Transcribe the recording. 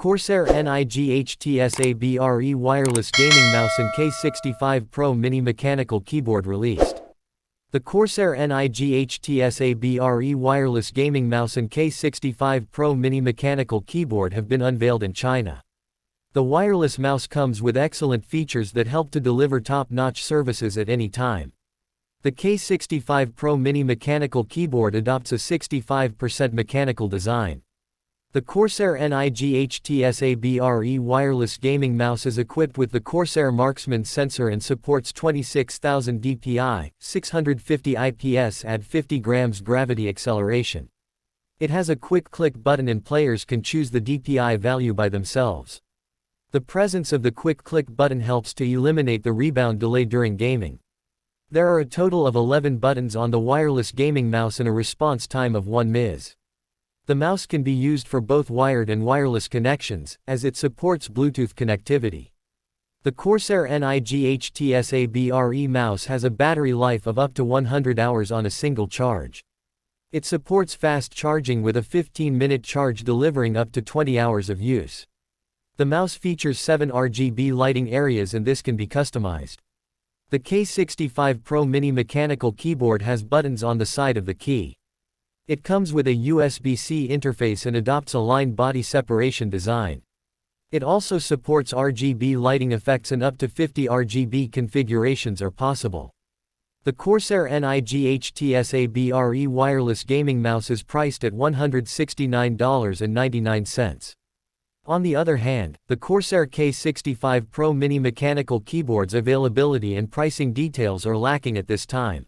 Corsair NIGHTSABRE wireless gaming mouse and K65 Pro Mini mechanical keyboard released. The Corsair NIGHTSABRE wireless gaming mouse and K65 Pro Mini mechanical keyboard have been unveiled in China. The wireless mouse comes with excellent features that help to deliver top-notch services at any time. The K65 Pro Mini mechanical keyboard adopts a 65% mechanical design. The Corsair NIGHTSABRE wireless gaming mouse is equipped with the Corsair Marksman sensor and supports 26,000 dpi, 650 IPS at 50 grams gravity acceleration. It has a quick click button and players can choose the DPI value by themselves. The presence of the quick click button helps to eliminate the rebound delay during gaming. There are a total of 11 buttons on the wireless gaming mouse and a response time of 1 ms. The mouse can be used for both wired and wireless connections, as it supports Bluetooth connectivity. The Corsair NIGHTSABRE mouse has a battery life of up to 100 hours on a single charge. It supports fast charging with a 15-minute charge delivering up to 20 hours of use. The mouse features 7 RGB lighting areas and this can be customized. The K65 Pro Mini mechanical keyboard has buttons on the side of the key. It comes with a USB-C interface and adopts a line body separation design. It also supports RGB lighting effects and up to 50 RGB configurations are possible. The Corsair NIGHTSABRE wireless gaming mouse is priced at $169.99. On the other hand, the Corsair K65 Pro Mini mechanical keyboard's availability and pricing details are lacking at this time.